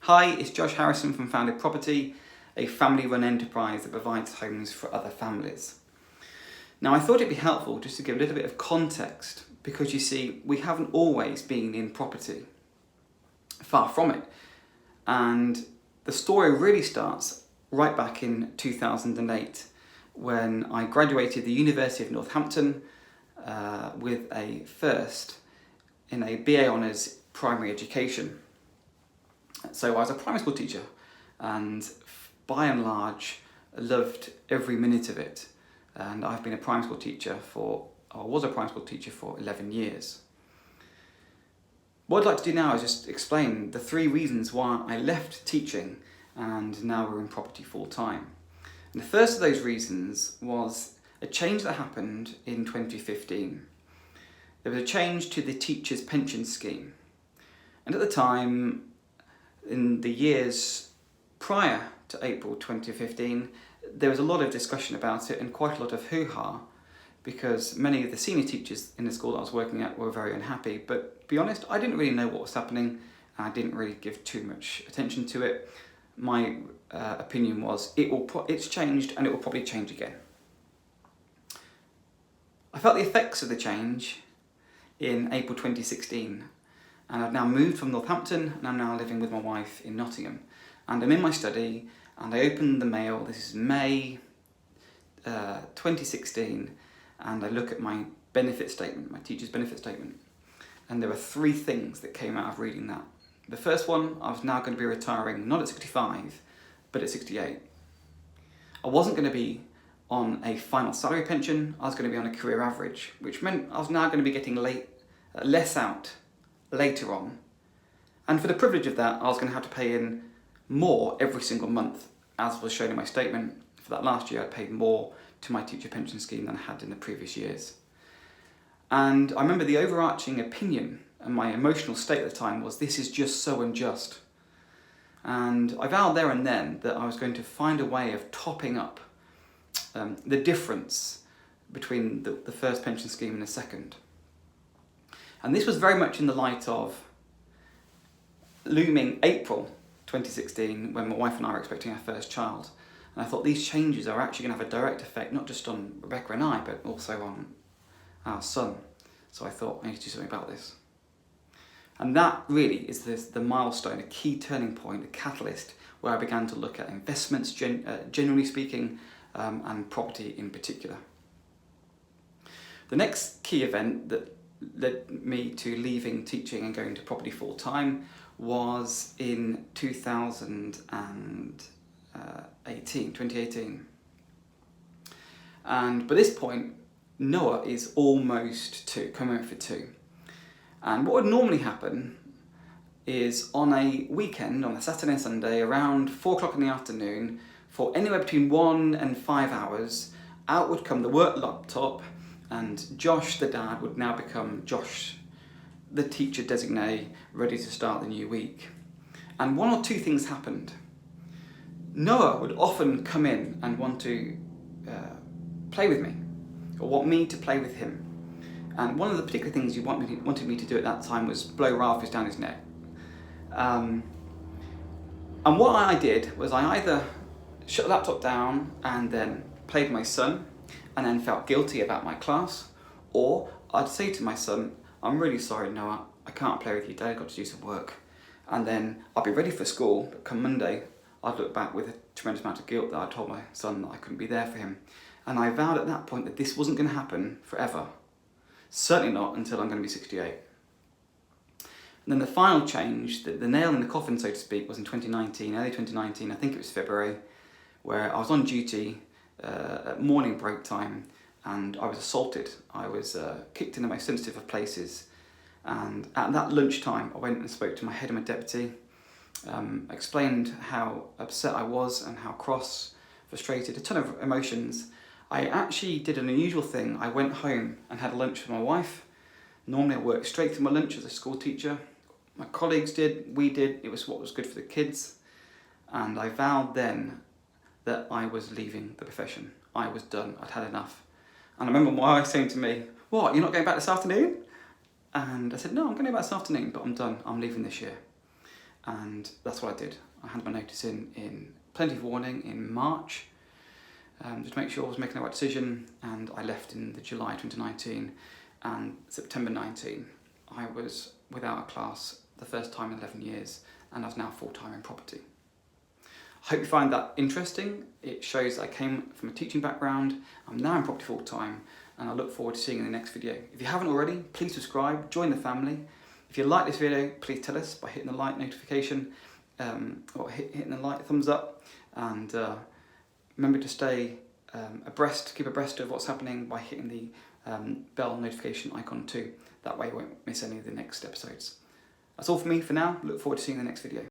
Hi, it's Josh Harrison from Founded Property, a family-run enterprise that provides homes for other families. Now, I thought it'd be helpful just to give a little bit of context because you see, we haven't always been in property. Far from it. And the story really starts right back in 2008 when I graduated the University of Northampton with a first in a BA Honours primary education. So I was a primary school teacher and by and large loved every minute of it. And I've been a primary school teacher was a primary school teacher for 11 years. What I'd like to do now is just explain the 3 reasons why I left teaching and now we're in property full time. And the first of those reasons was a change that happened in 2015. There was a change to the teachers' pension scheme. And at the time, in the years prior to April 2015, there was a lot of discussion about it and quite a lot of hoo-ha because many of the senior teachers in the school that I was working at were very unhappy. But to be honest, I didn't really know what was happening. I didn't really give too much attention to it. My opinion was it's changed and it will probably change again. I felt the effects of the change in April 2016. And I've now moved from Northampton and I'm now living with my wife in Nottingham. And I'm in my study and I opened the mail, this is May 2016, and I look at my benefit statement, my teacher's benefit statement. And there are 3 things that came out of reading that. The first one, I was now going to be retiring not at 65, but at 68. I wasn't going to be on a final salary pension, I was going to be on a career average, which meant I was now going to be getting less out later on, and for the privilege of that I was going to have to pay in more every single month, as was shown in my statement. For that last year I paid more to my teacher pension scheme than I had in the previous years. And I remember the overarching opinion and my emotional state at the time was, this is just so unjust. And I vowed there and then that I was going to find a way of topping up the difference between the first pension scheme and the second. And this was very much in the light of looming April 2016 when my wife and I were expecting our first child. And I thought these changes are actually going to have a direct effect not just on Rebecca and I, but also on our son. So I thought I need to do something about this. And that really is the milestone, a key turning point, a catalyst where I began to look at investments generally speaking and property in particular. The next key event that led me to leaving teaching and going to property full time was in 2018. And by this point, Noah is almost 2, coming up for 2. And what would normally happen is on a weekend, on a Saturday and Sunday, around 4 o'clock in the afternoon, for anywhere between 1 and 5 hours, out would come the work laptop, and Josh, the dad, would now become Josh, the teacher designate, ready to start the new week. And 1 or 2 things happened. Noah would often come in and want to play with me, or want me to play with him. And one of the particular things he wanted me to do at that time was blow rafters down his neck. And what I did was I either shut the laptop down and then played with my son, and then felt guilty about my class, or I'd say to my son, I'm really sorry Noah, I can't play with you, Dad, I've got to do some work. And then I'd be ready for school, but come Monday, I'd look back with a tremendous amount of guilt that I told my son that I couldn't be there for him. And I vowed at that point that this wasn't going to happen forever. Certainly not until I'm going to be 68. And then the final change, the nail in the coffin, so to speak, was in 2019, early 2019, I think it was February, where I was on duty at morning break time and I was assaulted. I was kicked in the most sensitive of places, and at that lunchtime I went and spoke to my head and my deputy, explained how upset I was and how cross, frustrated, a ton of emotions. I actually did an unusual thing. I went home and had lunch with my wife. Normally I work straight through my lunch as a school teacher. My colleagues did, we did, it was what was good for the kids. And I vowed then that I was leaving the profession. I was done, I'd had enough. And I remember my wife saying to me, what, you're not going back this afternoon? And I said, no, I'm going to go back this afternoon, but I'm done, I'm leaving this year. and that's what I did. I handed my notice in plenty of warning in March, just to make sure I was making the right decision, and I left in the July 2019, and September 19 I was without a class the first time in 11 years, and I was now full-time in property. I hope you find that interesting. It shows I came from a teaching background, I'm now in property full-time, and I look forward to seeing you in the next video. If you haven't already, please subscribe, join the family. If you like this video, please tell us by hitting the like notification, or hitting the like thumbs up, and remember to stay keep abreast of what's happening by hitting the bell notification icon too. That way you won't miss any of the next episodes. That's all for me for now. Look forward to seeing you in the next video.